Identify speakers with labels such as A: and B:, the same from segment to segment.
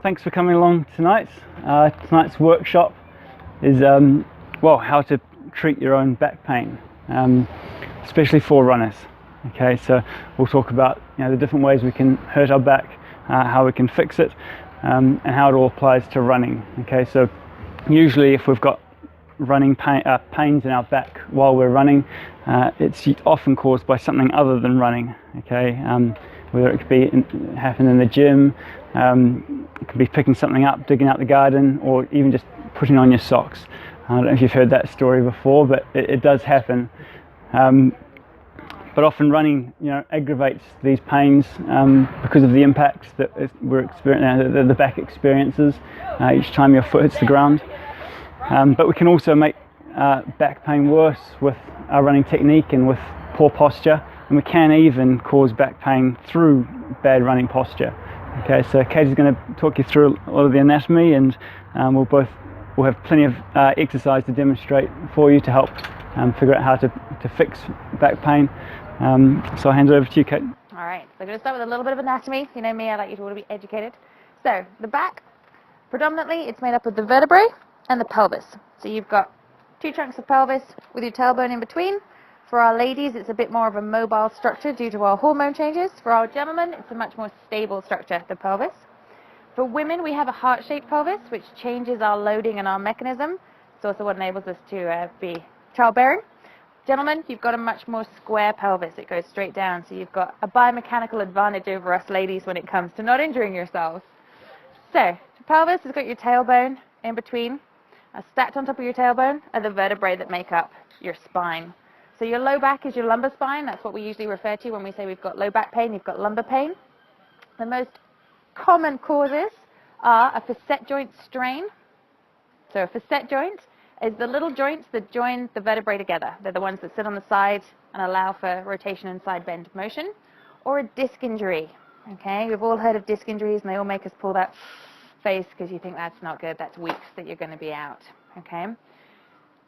A: thanks for coming along tonight. Tonight's workshop is how to treat your own back pain, especially for runners. Okay, so we'll talk about the different ways we can hurt our back, how we can fix it, and how it all applies to running. Okay, so usually if we've got running pains in our back while we're running, it's often caused by something other than running. Okay, whether it could be happen in the gym, it could be picking something up, digging out the garden, or even just putting on your socks. I don't know if you've heard that story before, but it does happen. But often running, aggravates these pains because of the impacts that we're experiencing, the back experiences each time your foot hits the ground. But we can also make back pain worse with our running technique and with poor posture, and we can even cause back pain through bad running posture. Okay, so Katie's going to talk you through a lot of the anatomy, and we'll have plenty of exercise to demonstrate for you to help figure out how to fix back pain. So I'll hand it over to you, Kate.
B: All right, so I'm going to start with a little bit of anatomy. You know me, I like you to all be educated. So the back, predominantly, it's made up of the vertebrae and the pelvis. So you've got two chunks of pelvis with your tailbone in between. For our ladies, it's a bit more of a mobile structure due to our hormone changes. For our gentlemen, it's a much more stable structure, the pelvis. For women, we have a heart-shaped pelvis, which changes our loading and our mechanism. It's also what enables us to be childbearing. Gentlemen, you've got a much more square pelvis. It goes straight down, so you've got a biomechanical advantage over us ladies when it comes to not injuring yourselves. So, the pelvis has got your tailbone in between. Stacked on top of your tailbone are the vertebrae that make up your spine. So your low back is your lumbar spine. That's what we usually refer to when we say we've got low back pain, you've got lumbar pain. The most common causes are a facet joint strain. So a facet joint is the little joints that join the vertebrae together. They're the ones that sit on the side and allow for rotation and side bend motion. Or a disc injury. Okay, we've all heard of disc injuries, and they all make us pull that face because you think that's not good, that's weeks that you're going to be out. Okay.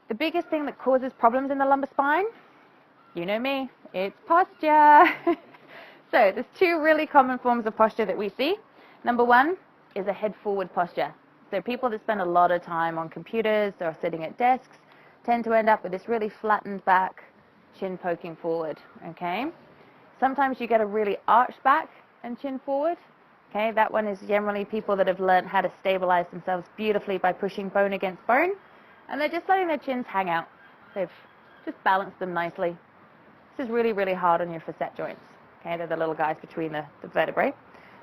B: The biggest thing that causes problems in the lumbar spine, you know me, it's posture. So there's two really common forms of posture that we see. Number one is a head forward posture. So people that spend a lot of time on computers or sitting at desks tend to end up with this really flattened back, chin poking forward. Okay. Sometimes you get a really arched back and chin forward. Okay, that one is generally people that have learned how to stabilize themselves beautifully by pushing bone against bone. And they're just letting their chins hang out. They've just balanced them nicely. This is really, really hard on your facet joints. Okay, they're the little guys between the vertebrae.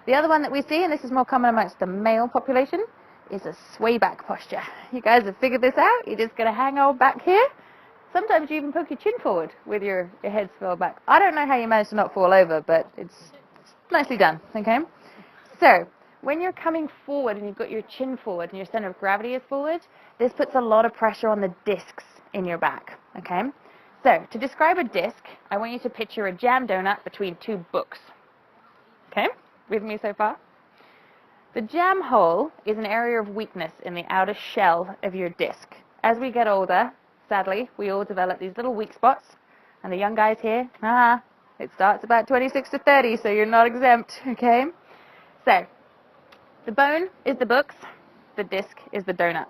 B: The other one that we see, and this is more common amongst the male population, is a sway back posture. You guys have figured this out. You're just going to hang old back here. Sometimes you even poke your chin forward with your head spilled back. I don't know how you manage to not fall over, but it's nicely done. Okay, so when you're coming forward and you've got your chin forward and your center of gravity is forward, this puts a lot of pressure on the discs in your back, okay? So, to describe a disc, I want you to picture a jam donut between two books. Okay? With me so far? The jam hole is an area of weakness in the outer shell of your disc. As we get older, sadly, we all develop these little weak spots, and the young guys here, it starts about 26 to 30, so you're not exempt, okay? So, the bone is the books, the disc is the donut.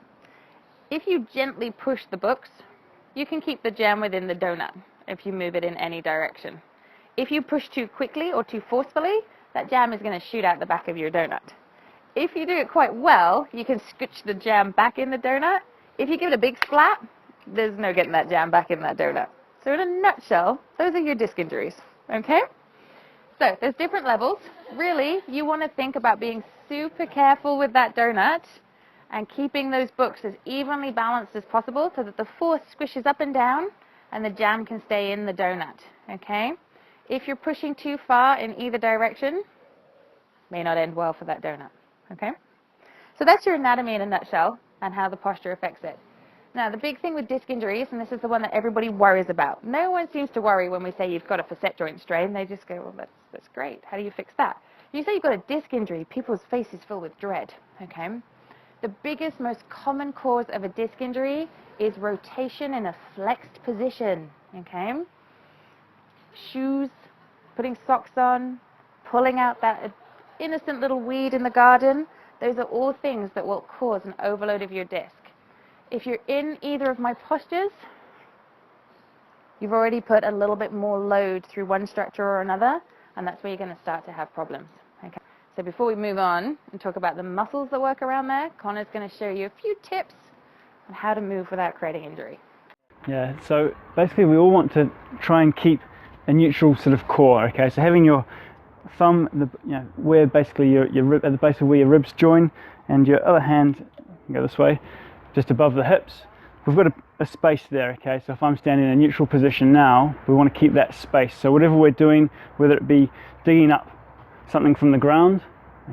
B: If you gently push the books, you can keep the jam within the donut if you move it in any direction. If you push too quickly or too forcefully, that jam is going to shoot out the back of your donut. If you do it quite well, you can scooch the jam back in the donut. If you give it a big splat, there's no getting that jam back in that donut. So in a nutshell, those are your disc injuries, okay? So there's different levels. Really, you want to think about being super careful with that donut and keeping those books as evenly balanced as possible so that the force squishes up and down and the jam can stay in the donut, okay? If you're pushing too far in either direction, may not end well for that donut, okay? So that's your anatomy in a nutshell and how the posture affects it. Now, the big thing with disc injuries, and this is the one that everybody worries about. No one seems to worry when we say you've got a facet joint strain. They just go, well, that's great. How do you fix that? You say you've got a disc injury, people's faces fill with dread, okay? The biggest, most common cause of a disc injury is rotation in a flexed position, okay? Shoes, putting socks on, pulling out that innocent little weed in the garden, Those are all things that will cause an overload of your disc. If you're in either of my postures, you've already put a little bit more load through one structure or another, and that's where you're going to start to have problems. Okay. So before we move on and talk about the muscles that work around there, Connor's going to show you a few tips on how to move without creating injury.
A: Yeah, so basically we all want to try and keep a neutral sort of core, okay? So having your thumb, where basically your rib, at the base of where your ribs join, and your other hand, go this way, just above the hips. We've got a space there, okay? So if I'm standing in a neutral position now, we want to keep that space. So whatever we're doing, whether it be digging up something from the ground,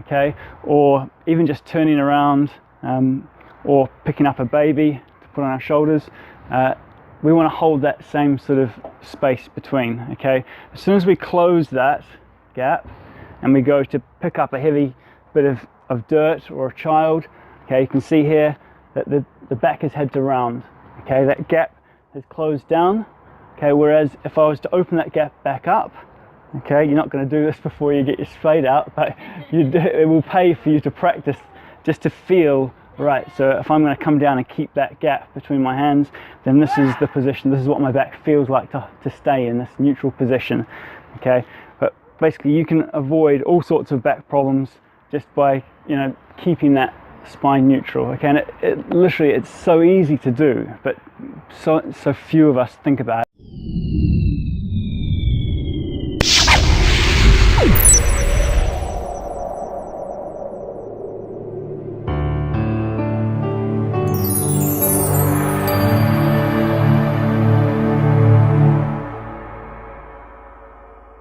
A: okay, or even just turning around, or picking up a baby to put on our shoulders, we want to hold that same sort of space between, okay? As soon as we close that gap and we go to pick up a heavy bit of dirt or a child, okay, you can see here that the back is head to round, okay? That gap has closed down, okay? Whereas if I was to open that gap back up, okay, you're not going to do this before you get your spade out, but it will pay for you to practice just to feel right. So if I'm going to come down and keep that gap between my hands, then this is the position, this is what my back feels like to stay in this neutral position, okay? But basically you can avoid all sorts of back problems just by, keeping that spine neutral, okay? And it literally, it's so easy to do, but so few of us think about it.